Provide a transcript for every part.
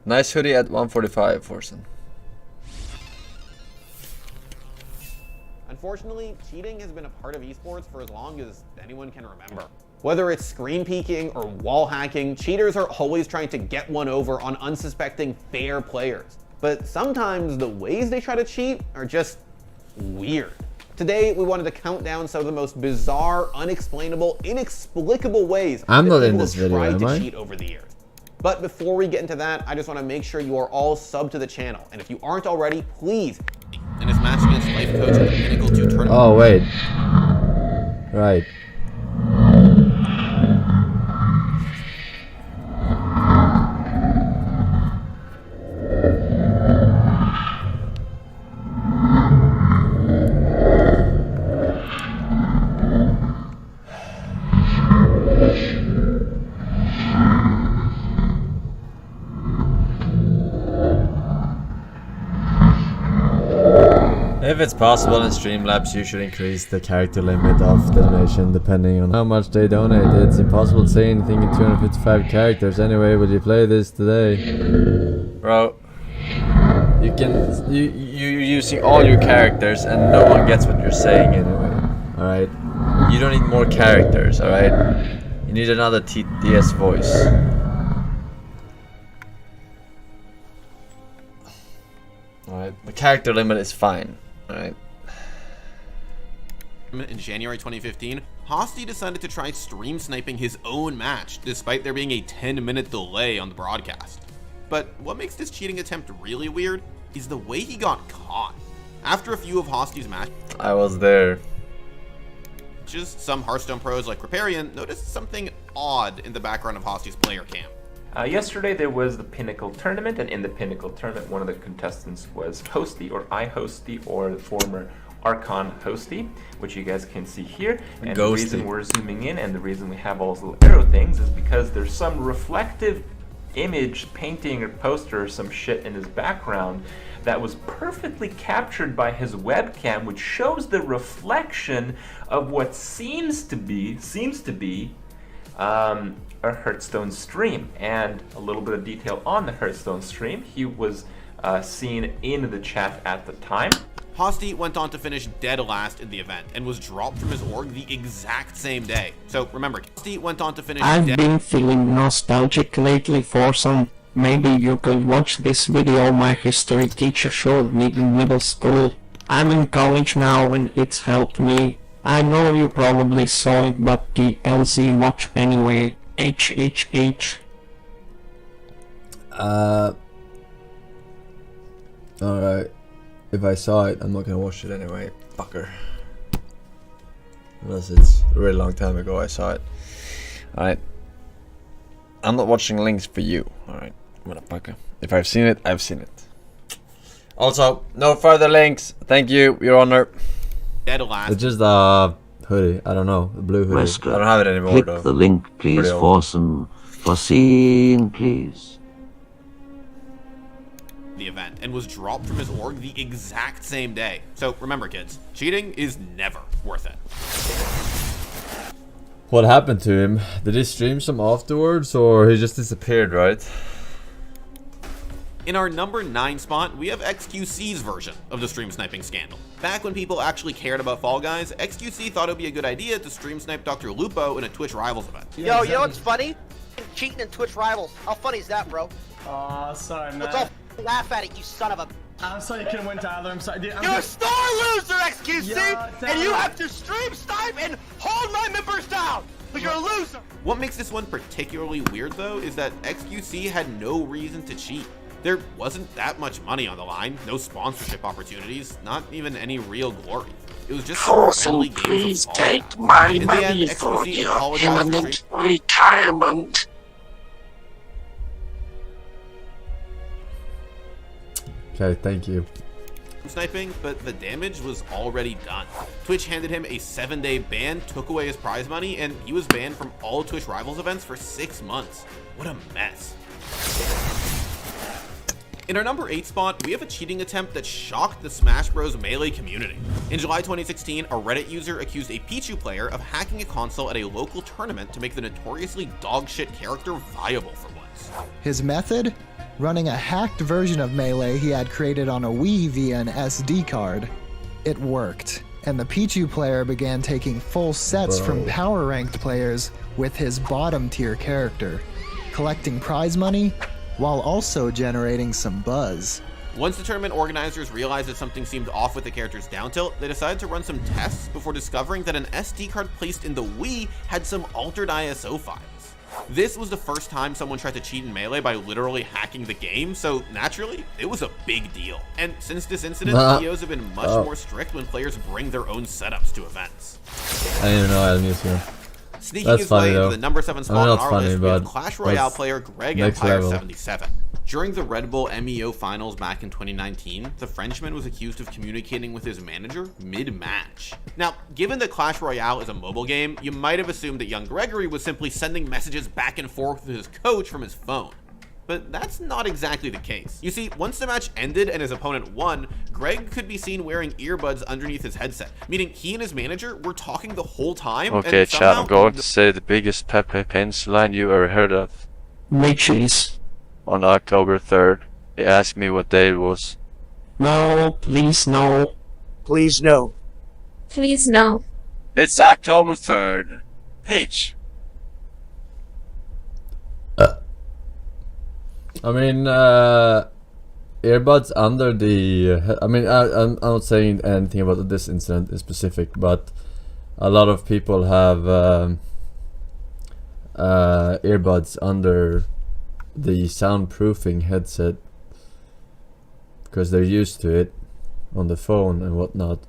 Nice hoodie at 145, Forsen. Unfortunately, cheating has been a part of esports for as long as anyone can remember. Whether it's screen peeking or wall hacking, cheaters are always trying to get one over on unsuspecting fair players. But sometimes the ways they try to cheat are just weird. Today, we wanted to count down some of the most bizarre, unexplainable, inexplicable ways I'm that not in people this have video, tried am to I? cheat over the years. But before we get into that, I just want to make sure you are all subbed to the channel. And if you aren't already, please. In his match against Life Coach at the Pinnacle 2 tournament. Oh, wait. Right. If it's possible in Streamlabs, you should increase the character limit of the donation depending on how much they donate. It's impossible to say anything in 255 characters. Anyway, will you play this today? Bro, you're using all your characters and no one gets what you're saying anyway. Alright. You don't need more characters, alright? You need another TDS voice. Alright, the character limit is fine. Alright. In January 2015, Hosty decided to try stream sniping his own match, despite there being a 10-minute delay on the broadcast. But what makes this cheating attempt really weird is the way he got caught. After a few of Hosty's matches, I was there. some Hearthstone pros like Riparian noticed something odd in the background of Hosty's player cam. Yesterday there was the Pinnacle tournament, and in the Pinnacle tournament one of the contestants was Hosty, or iHosty, or the former Archon Hosty, which you guys can see here. And the reason we're zooming in and the reason we have all those little arrow things is because there's some reflective image, painting, or poster or some shit in his background that was perfectly captured by his webcam, which shows the reflection of what seems to be a Hearthstone stream. And a little bit of detail on the Hearthstone stream: he was seen in the chat at the time. Hosty went on to finish dead last in the event and was dropped from his org the exact same day. So remember, Hosty went on to finish I've been feeling nostalgic lately for some. Maybe you could watch this video my history teacher showed me in middle school. I'm in college now and it's helped me. I know you probably saw it, but TLC watch anyway. HHH. Alright. If I saw it, I'm not gonna watch it anyway. Fucker. Unless it's a really long time ago I saw it. Alright. I'm not watching links for you. Alright, motherfucker. If I've seen it, I've seen it. Also, no further links. Thank you, Your Honor. dead last. It's just a hoodie. I don't know. The blue hoodie. I don't have it anymore, Click though. the link, please, Pretty old. Forsen. For seeing, please. The event and was dropped from his org the exact same day. So remember, kids, cheating is never worth it. What happened to him? Did he stream some afterwards, or he just disappeared, right? In our number 9 spot, we have XQC's version of the stream sniping scandal. Back when people actually cared about Fall Guys, XQC thought it would be a good idea to stream snipe Dr. Lupo in a Twitch Rivals event. Yo, you know what's funny? Cheating in Twitch Rivals. How funny is that, bro? Aw, sorry, man. Let's all laugh at it, you son of a... I'm sorry you couldn't win, Tyler. I'm sorry. Dude, You're a star loser, XQC! Yeah, and you have to stream snipe and hold my members down! Because you're a loser! What makes this one particularly weird, though, is that XQC had no reason to cheat. There wasn't that much money on the line, no sponsorship opportunities, not even any real glory. It was just some friendly games Please of Fall Guys. take my In the end, money for XQC your apologized for imminent retirement. Okay, thank you. sniping, but the damage was already done. Twitch handed him a 7-day ban, took away his prize money, and he was banned from all Twitch Rivals events for 6 months. What a mess. In our number 8 spot, we have a cheating attempt that shocked the Smash Bros. Melee community. In July 2016, a Reddit user accused a Pichu player of hacking a console at a local tournament to make the notoriously dogshit character viable for once. His method? running a hacked version of Melee he had created on a Wii via an SD card. It worked, and the Pichu player began taking full sets from power-ranked players with his bottom-tier character, collecting prize money while also generating some buzz. Once the tournament organizers realized that something seemed off with the character's down tilt, they decided to run some tests before discovering that an SD card placed in the Wii had some altered ISO files. This was the first time someone tried to cheat in Melee by literally hacking the game, so naturally, it was a big deal. And since this incident, POs have been much more strict when players bring their own setups to events. I didn't even know I had music. Sneaking his way into the number 7 spot on our list, we have Clash Royale player Greg Empire 77. During the Red Bull MEO finals back in 2019, the Frenchman was accused of communicating with his manager mid-match. Now, given that Clash Royale is a mobile game, you might have assumed that young Gregory was simply sending messages back and forth with his coach from his phone. But that's not exactly the case. You see, once the match ended and his opponent won, Greg could be seen wearing earbuds underneath his headset, meaning he and his manager were talking the whole time. Okay, chat, I'm going to say the biggest Pepe pencil line you ever heard of. Which is? On October 3rd, they asked me what day it was. No, please no. Please no. Please no. It's October 3rd. H. I mean, earbuds under the... I mean, I'm not saying anything about this incident in specific, but a lot of people have earbuds under the soundproofing headset because they're used to it on the phone and whatnot.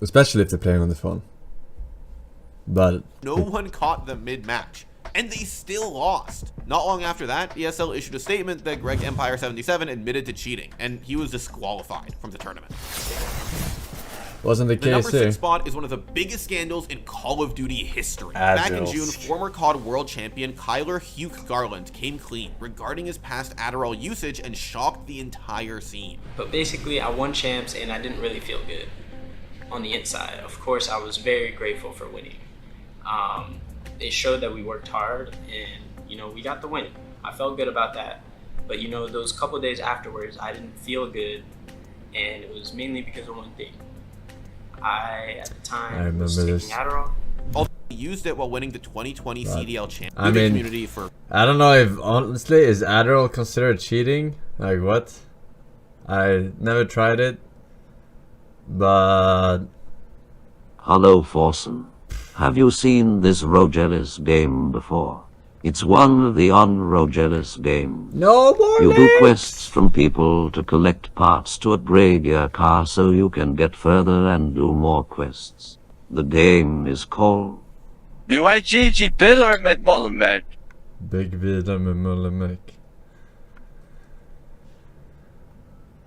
Especially if they're playing on the phone. But no one caught them mid-match, and they still lost. Not long after that, ESL issued a statement that Greg Empire 77 admitted to cheating, and he was disqualified from the tournament. Wasn't the The number case 6 spot is one of the biggest scandals in Call of Duty history. Back in June, former COD world champion Kyler Hugh Garland came clean regarding his past Adderall usage and shocked the entire scene. But basically, I won champs and I didn't really feel good on the inside. Of course, I was very grateful for winning. It showed that we worked hard and, you know, we got the win. I felt good about that. But, you know, those couple days afterwards, I didn't feel good, and it was mainly because of one thing. At the time, was taking Adderall. Also, he used it while winning the 2020 CDL champ. I mean, community for I don't know if, honestly, is Adderall considered cheating? Like, what? I never tried it, but... Hello, Forsen. Have you seen this Royale game before? It's one of the on-Royale game. No more You do quests from people to collect parts to upgrade your car so you can get further and do more quests. The game is called... UIGG Bitter med Molemek. Big vidare med Molemek.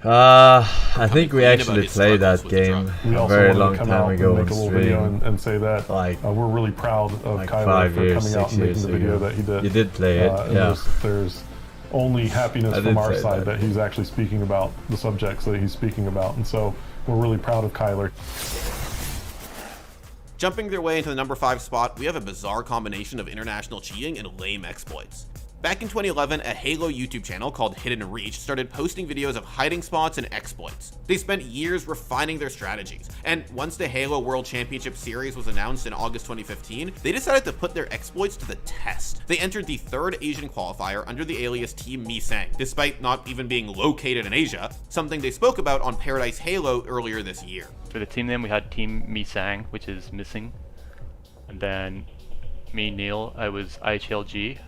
I think we actually played that game a very long time ago on stream. And say that like we're really proud of like Kyler 5 for years, coming out 6 and making years the video ago. that he did. You did play it, yeah. There's only happiness from our side that he's actually speaking about the subjects that he's speaking about, and so we're really proud of Kyler. Jumping their way into the number 5 spot, we have a bizarre combination of international cheating and lame exploits. Back in 2011, a Halo YouTube channel called Hidden Reach started posting videos of hiding spots and exploits. They spent years refining their strategies, and once the Halo World Championship Series was announced in August 2015, they decided to put their exploits to the test. They entered the 3rd Asian qualifier under the alias Team Misang, despite not even being located in Asia, something they spoke about on Paradise Halo earlier this year. For the team name, we had Team Misang, which is missing, and then me, Neil, I was IHLG,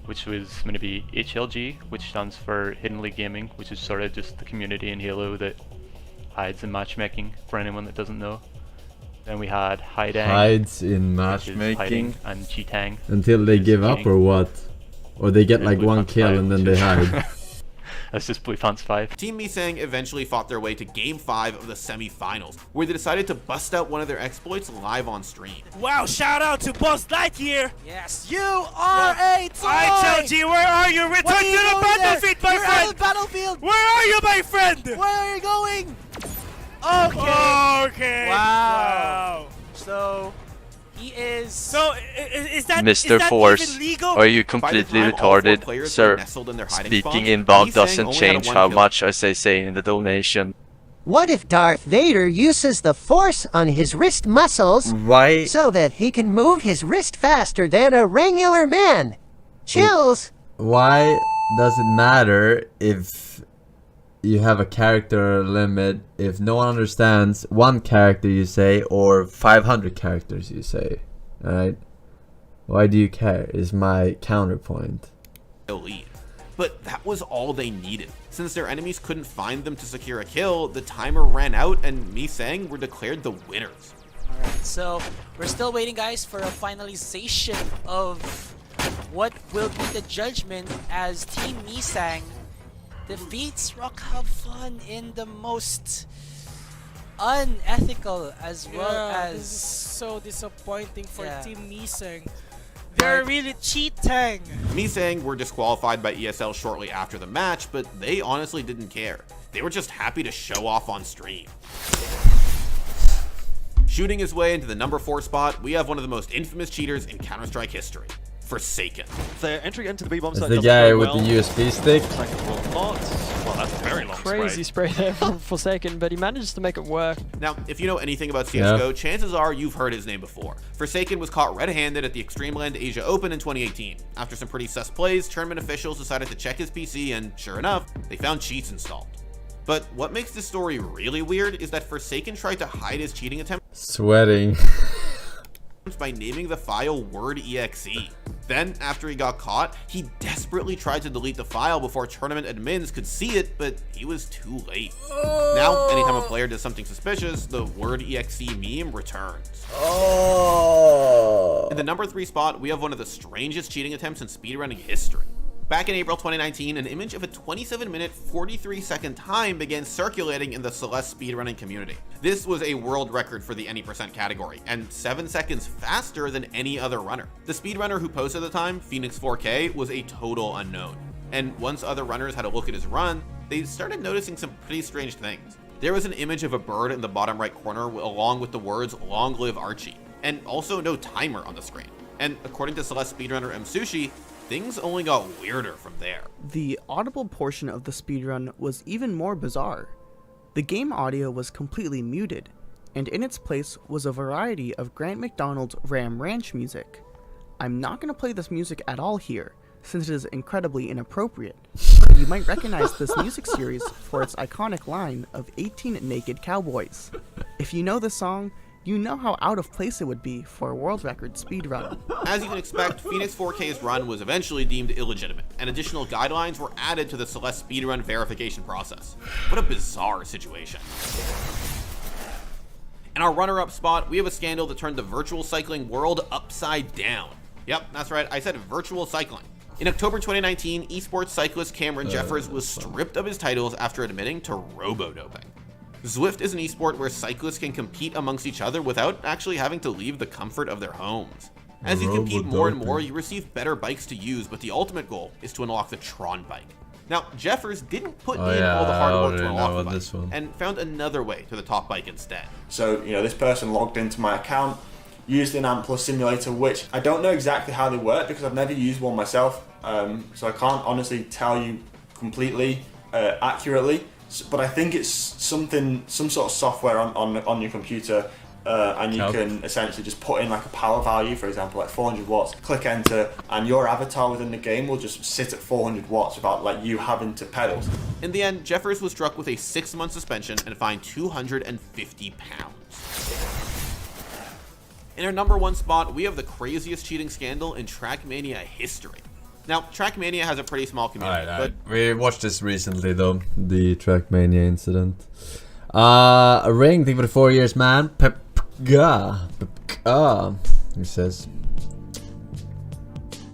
which was going to be HLG, which stands for Hidden League Gaming, which is sort of just the community in Halo that hides in matchmaking, for anyone that doesn't know. Then we had Hidang, hides in matchmaking, and Cheatang. Until they give up or what? Or they get like one kill and then they hide. That's just Blue Fans 5. Team Misang eventually fought their way to Game 5 of the semi-finals, where they decided to bust out one of their exploits live on stream. Wow, shout out to Buzz Lightyear! Yes! You are a toy! IHLG, where are you? Return to the battlefield, my friend! We're on the battlefield! Where are you, my friend? Where are you going? Okay! Okay! Wow! So, He is. So is that Mr. Force, even legal? are you completely retarded? Sir, speaking in bug doesn't change how much I say in the donation. What if Darth Vader uses the Force on his wrist muscles so that he can move his wrist faster than a regular man? Chills! Why does it matter if you have a character limit if no one understands one character you say or 500 characters you say? Alright? Why do you care is my counterpoint. Elite. But that was all they needed. Since their enemies couldn't find them to secure a kill, the timer ran out and Misang were declared the winners. Alright, so we're still waiting, guys, for a finalization of what will be the judgment as Team Misang defeats Rock Have Fun in the most unethical as well as... This is so disappointing for Team Misang. They're really cheating. Misang were disqualified by ESL shortly after the match, but they honestly didn't care. They were just happy to show off on stream. Shooting his way into the number 4 spot, we have one of the most infamous cheaters in Counter-Strike history, Forsaken. Their entry into the B-bomb That's site the guy with the USB stick. Well, that's a very long Crazy spray there from Forsaken, but he managed to make it work. Now, if you know anything about CSGO, chances are you've heard his name before. Forsaken was caught red-handed at the Extremeland Asia Open in 2018. After some pretty sus plays, tournament officials decided to check his PC, and sure enough, they found cheats installed. But what makes this story really weird is that Forsaken tried to hide his cheating attempt Sweating. by naming the file word.exe. Then, after he got caught, he desperately tried to delete the file before tournament admins could see it, but he was too late. Now, anytime a player does something suspicious, the word.exe meme returns. In the number 3 spot, we have one of the strangest cheating attempts in speedrunning history. Back in April 2019, an image of a 27-minute, 43-second time began circulating in the Celeste speedrunning community. This was a world record for the any percent category, and 7 seconds faster than any other runner. The speedrunner who posted the time, Phoenix4K, was a total unknown. And once other runners had a look at his run, they started noticing some pretty strange things. There was an image of a bird in the bottom right corner along with the words, "Long live Archie," and also no timer on the screen. And according to Celeste speedrunner Sushi, things only got weirder from there. The audible portion of the speedrun was even more bizarre. The game audio was completely muted, and in its place was a variety of Grant McDonald's Ram Ranch music. I'm not going to play this music at all here, since it is incredibly inappropriate. But you might recognize this music series for its iconic line of 18 naked cowboys. If you know this song, you know how out of place it would be for a world record speedrun. As you can expect, Phoenix4K's run was eventually deemed illegitimate, and additional guidelines were added to the Celeste speedrun verification process. What a bizarre situation. In our runner-up spot, we have a scandal that turned the virtual cycling world upside down. Yep, that's right, I said virtual cycling. In October 2019, esports cyclist Cameron Jeffers was stripped of his titles after admitting to robodoping. Zwift is an esport where cyclists can compete amongst each other without actually having to leave the comfort of their homes. As you compete more and more, you receive better bikes to use, but the ultimate goal is to unlock the Tron bike. Now, Jeffers didn't put in all the hard work to unlock the bike, and found another way to the top bike instead. So, this person logged into my account, used an Ant Plus simulator, which I don't know exactly how they work because I've never used one myself, so I can't honestly tell you completely accurately. But I think it's some sort of software on your computer, and you can essentially just put in like a power value, for example, like 400 watts, click enter, and your avatar within the game will just sit at 400 watts without like you having to pedal. In the end, Jeffers was struck with a 6-month suspension and fined £250. In our number 1 spot, we have the craziest cheating scandal in Trackmania history. Now, Trackmania has a pretty small community, but we watched this recently though, the Trackmania incident. A ring, thank you for the 4 years, man. He says.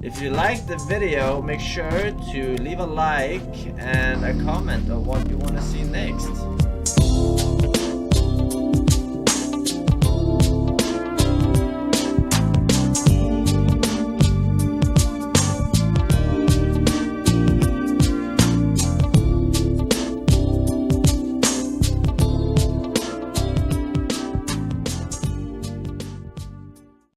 If you liked the video, make sure to leave a like and a comment of what you want to see next.